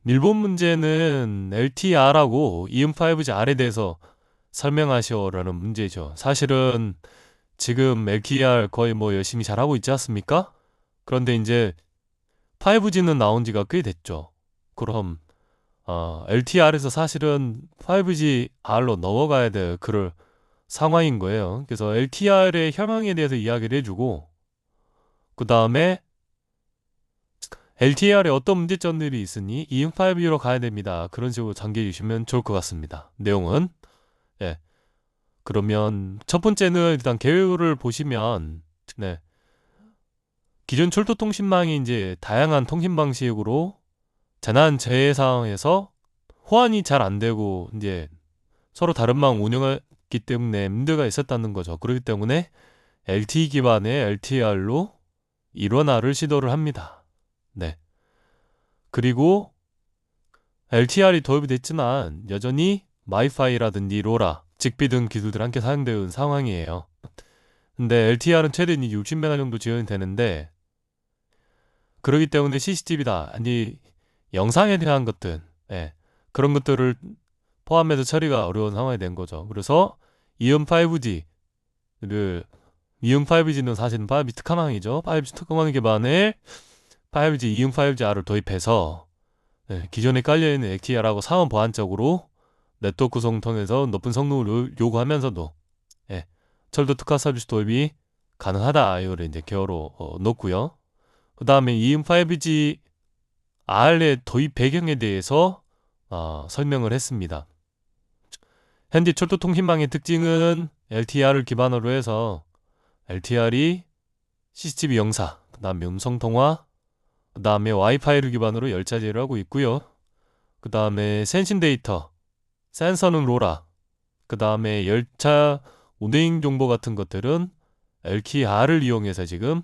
일본 문제는 LTR하고 EM5GR에 대해서 설명하시오라는 문제죠. 사실은 지금 LTR 거의 뭐 열심히 잘하고 있지 않습니까? 그런데 이제 5G는 나온 지가 꽤 됐죠. 그럼 LTR에서 사실은 5GR로 넘어가야 될 그럴 상황인 거예요. 그래서 LTR의 혈망에 대해서 이야기를 해주고 그 다음에 LTR에 어떤 문제점들이 있으니 EM5G로 가야 됩니다. 그런 식으로 전개해 주시면 좋을 것 같습니다. 내용은 예. 그러면 첫 번째는 일단 개요를 보시면 네. 기존 철도통신망이 이제 다양한 통신 방식으로 재난 재해 상황에서 호환이 잘 안 되고 이제 서로 다른 망 운영했기 때문에 문제가 있었다는 거죠. 그렇기 때문에 LTE 기반의 LTR로 일원화를 시도를 합니다. 네. 그리고 LTR이 도입이 됐지만 여전히 마이파이라든지 로라, 직비 등 기술들 함께 사용되어 있는 상황이에요. 근데 LTR은 최대 60메가 정도 지원이 되는데 그러기 때문에 CCTV다 아니 영상에 대한 것들 예, 그런 것들을 포함해서 처리가 어려운 상황이 된 거죠. 그래서 이음5G를 이음5G는 사실은 5G 특화망이죠. 5G 특화망 기반의 5G 이음5GR을 도입해서 기존에 깔려있는 XTR하고 사원 보안적으로 네트워크 구성 통해서 높은 성능을 요구하면서도 예, 철도 특화 서비스 도입이 가능하다 이거를 이제 개요로 놓고요. 그 다음에 이음5G R의 도입 배경에 대해서 설명을 했습니다. 현재 철도통신망의 특징은 LTR을 기반으로 해서 LTR이 CCTV 영상, 그 다음에 음성통화, 그 다음에 와이파이를 기반으로 열차 제어를 하고 있고요. 그 다음에 센싱 데이터, 센서는 로라, 그 다음에 열차 운행 정보 같은 것들은 LTR을 이용해서 지금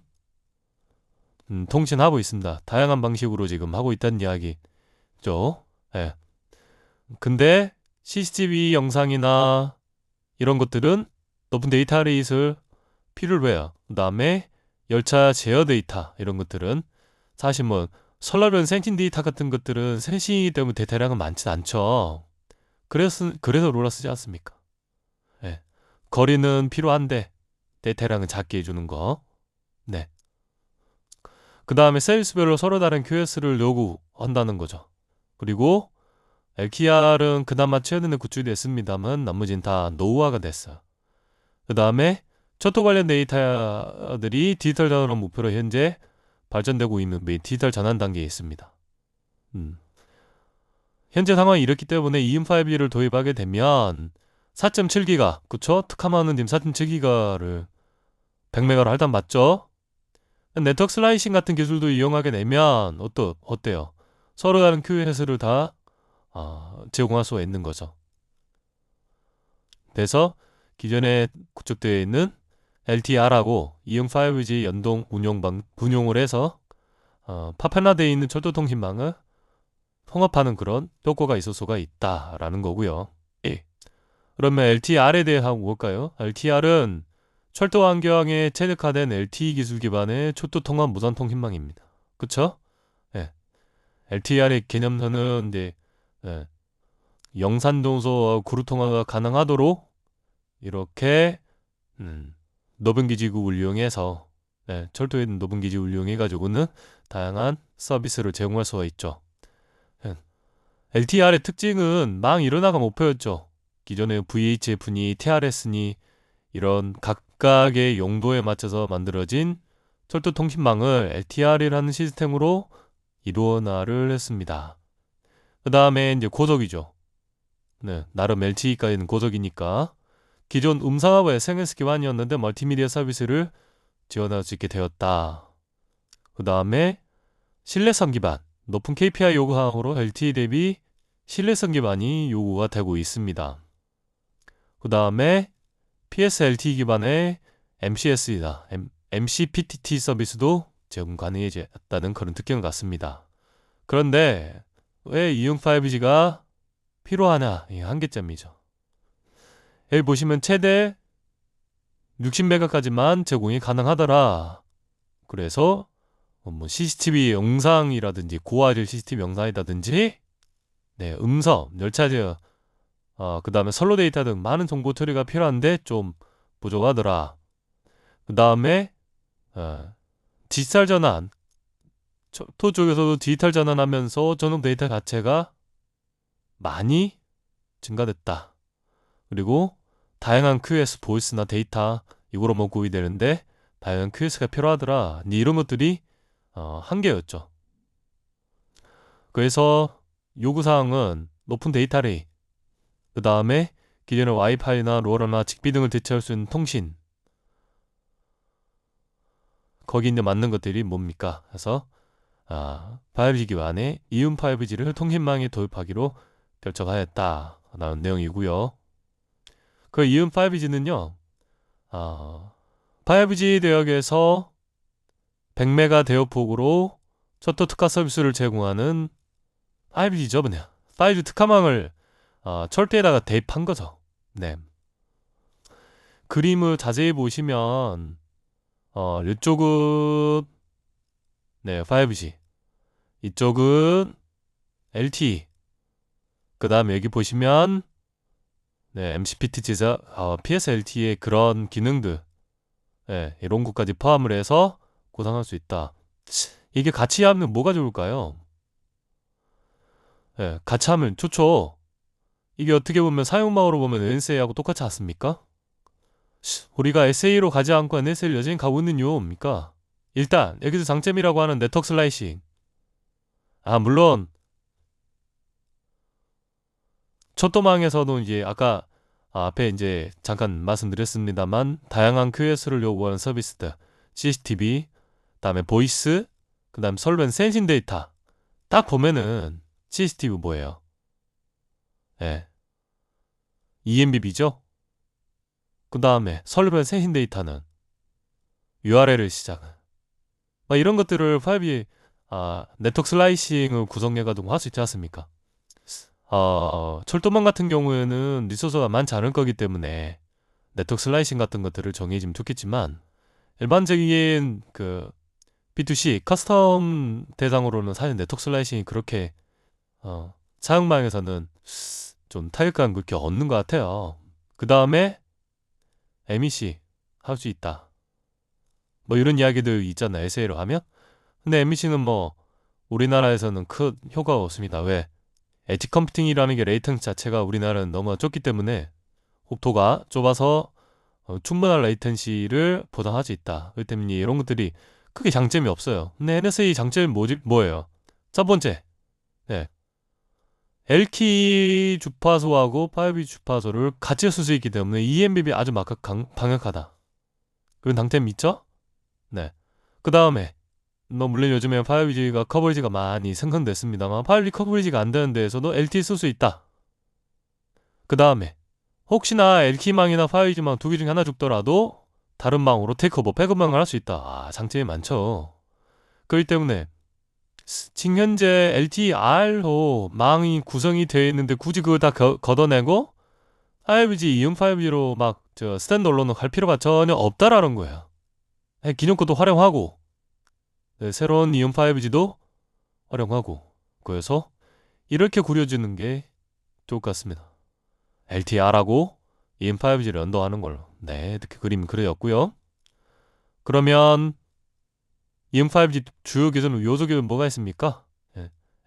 통신하고 있습니다. 다양한 방식으로 지금 하고 있다는 이야기죠. 예. 근데 CCTV 영상이나 이런 것들은 높은 데이터 레이스를 필요로 해요. 그 다음에 열차 제어 데이터 이런 것들은 사실 뭐 설날은 센팅 데이터 같은 것들은 센싱이기 때문에 데이터량은 많지 않죠. 그래서 로라 쓰지 않습니까? 예. 거리는 필요한데 데이터량은 작게 해주는 거. 네. 그 다음에 서비스별로 서로 다른 QS를 요구한다는 거죠. 그리고 LTR은 그나마 최근에 구축이 됐습니다만 나머지는 다 노후화가 됐어요. 그 다음에 초토 관련 데이터들이 디지털 전환을 목표로 현재 발전되고 있는 디지털 전환 단계에 있습니다. 현재 상황이 이렇기 때문에 EM5G를 도입하게 되면 4.7기가 그쵸? 특화만은 지금 4.7기가를 100메가로 할당 맞죠? 네트워크 슬라이싱 같은 기술도 이용하게 되면 어때요? 서로 다른 QS를 다 제공할 수가 있는 거죠. 그래서 기존에 구축되어 있는 LTR하고 이응5G 연동 운용을 해서 파편화되어 있는 철도통신망을 통합하는 그런 효과가 있을 수가 있다라는 거고요. 예. 그러면 LTR에 대해 한번 볼까요? LTR은 철도 환경에 최적화된 LTE 기술 기반의 초도 통합 무선 통신망입니다. 그쵸? 예. LTR의 개념서는 이제 예. 영산 동서 구루 통화가 가능하도록 이렇게 높은 기지국을 이용해서 철도에 있는 높은 기지국을 이용해 가지고는 다양한 서비스를 제공할 수가 있죠. LTR의 특징은 망 일원화가 목표였죠. 기존의 VHF니 TRS니 이런 각각의 용도에 맞춰서 만들어진 철도 통신망을 LTR이라는 시스템으로 일원화를 했습니다. 그 다음에 이제 고속이죠. 네, 나름 LTE까지는 고속이니까 기존 음성하고 SNS 기반이었는데 멀티미디어 서비스를 지원할 수 있게 되었다. 그 다음에 신뢰성 기반, 높은 KPI 요구사항으로 LTE 대비 신뢰성 기반이 요구가 되고 있습니다. 그 다음에 PSLTE 기반의 MCS이다. MCPTT 서비스도 제공 가능해졌다는 그런 특징을 갖습니다. 그런데 왜 이용 5G가 필요하냐? 이 한계점이죠. 여기 보시면 최대 60메가까지만 제공이 가능하더라. 그래서 뭐 CCTV 영상이라든지 고화질 CCTV 영상이라든지 네, 음성, 열차 그 다음에 선로 데이터 등 많은 정보 처리가 필요한데 좀 부족하더라. 그 다음에 디지털 전환, 토 쪽에서도 디지털 전환하면서 전송 데이터 자체가 많이 증가됐다. 그리고 다양한 QoS 보이스나 데이터 이거로만 구비되는데 다양한 QoS가 필요하더라. 이런 것들이 한계였죠. 그래서 요구사항은 높은 데이터레이, 그 다음에 기존의 와이파이나 로러나 직비 등을 대체할 수 있는 통신, 거기 이제 맞는 것들이 뭡니까? 그래서 5G 기반의 이음 5G를 통신망에 도입하기로 결정하였다라는 내용이고요. 그 이음 5G는요, 5G 대역에서 100메가 대역폭으로 초토 특화 서비스를 제공하는 5G죠, 그냥 5G 특화망을 철도에다가 대입한 거죠. 네. 그림을 자세히 보시면 이쪽은 네 5G, 이쪽은 LTE. 그 다음에 여기 보시면 네 MCPT 제작, PSLTE의 그런 기능들, 네, 이런 것까지 포함을 해서 구상할 수 있다. 이게 같이 하면 뭐가 좋을까요? 네, 같이 하면 좋죠. 이게 어떻게 보면 사용망으로 보면 NSA하고 똑같지 않습니까? 우리가 SA로 가지 않고 NSA를 여전히 가고 있는 이유가 뭡니까? 일단 여기서 장점이라고 하는 네트워크 슬라이싱. 물론 초도망에서도 이제 아까 앞에 이제 잠깐 말씀드렸습니다만 다양한 QoS를 요구하는 서비스들, CCTV, 그다음에 보이스, 그다음 설렌 센싱 데이터. 딱 보면은 CCTV 뭐예요? 예. ENBB죠? 그다음에 설렌 센싱 데이터는 URL을 시작은. 이런 것들을 5G 네트워크 슬라이싱을 구성해가지고 할 수 있지 않습니까? 철도망 같은 경우에는 리소스가 많지 않을 거기 때문에 네트워크 슬라이싱 같은 것들을 정해지면 좋겠지만 일반적인 그 B2C 커스텀 대상으로는 사실 네트워크 슬라이싱이 그렇게 사용망에서는 좀 타격감 그렇게 얻는 것 같아요. 그 다음에 MEC 할 수 있다. 이런 이야기들 있잖아요. SA로 하면. 근데 MEC는 우리나라에서는 큰 효과가 없습니다. 왜? 엣지 컴퓨팅이라는 게 레이턴시 자체가 우리나라는 너무 좁기 때문에 국토가 좁아서 충분한 레이턴시를 보장할 수 있다. 그렇기 때문에 이런 것들이 크게 장점이 없어요. 근데 NSA 장점이 뭐예요? 첫 번째, 네. LTE 주파수하고 5G 주파수를 같이 쓸 수 있기 때문에 EMBB 아주 방역하다. 그런 장점이 있죠? 네. 그 다음에 물론 요즘에 5G가 커버리지가 많이 생성됐습니다만 5G 커버리지가 안 되는 데에서도 LTE 쓸 수 있다. 그 다음에 혹시나 LTE망이나 5G망 두 개 중에 하나 죽더라도 다른 망으로 테이크오버 백업망을 할 수 있다. 장점이 많죠. 그렇기 때문에 지금 현재 LTE-R로 망이 구성이 되어 있는데 굳이 그걸 다 걷어내고 5G, 이음 5G로 스탠드얼론으로 갈 필요가 전혀 없다라는 거예요. 기존 것도 활용하고 새로운 이음 5G도 활용하고, 그래서 이렇게 구려지는 게 좋을 것 같습니다. LTE-R하고 이음 5G를 연동하는 걸로. 네, 이렇게 그림 그려졌고요. 그러면 이음 5G 주요 기준, 요소 기준 뭐가 있습니까?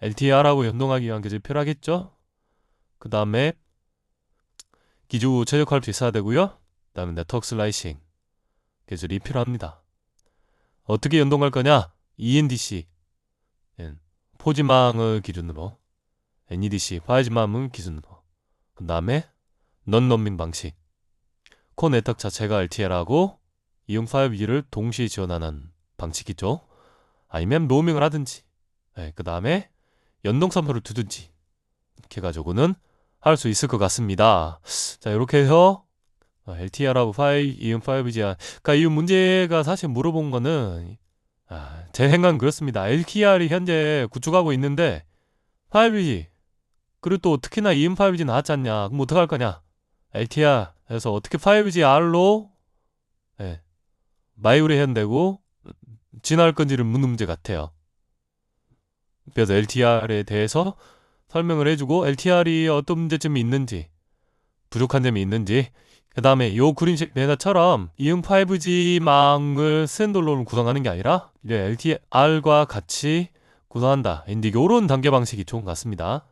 LTE-R하고 연동하기 위한 기준이 필요하겠죠? 그 다음에 기주 최적화할 수 있어야 되고요. 그 다음에 네트워크 슬라이싱 기술이 필요합니다. 어떻게 연동할 거냐? ENDC, 포지망을 기준으로, NEDC, 화이지망을 기준으로, 그 다음에 넌-롬밍 방식, 코 네트워크 자체가 LTE하고 이용 5G를 동시에 지원하는 방식이죠. 아니면 로밍을 하든지, 그 다음에 연동 선포를 두든지, 이렇게 해가지고는 할 수 있을 것 같습니다. 자, 이렇게 해서 LTE하고 이음 5G, 그러니까 이 문제가 사실 물어본 거는 제 생각은 그렇습니다. LTER이 현재 구축하고 있는데 5G, 그리고 또 특히나 이음 5G 나왔지 않냐? 그럼 어떡할 거냐? LTER에서 어떻게 5G-R로 마이그레이션 되고 진화할 건지를 묻는 문제 같아요. 그래서 LTER에 대해서 설명을 해주고 LTR이 어떤 문제점이 있는지, 부족한 점이 있는지, 그 다음에 요 그린식 메타처럼 이응 5G망을 스탠드얼론을 구성하는 게 아니라 이제 LTR과 같이 구성한다. 이런 단계 방식이 좋은 것 같습니다.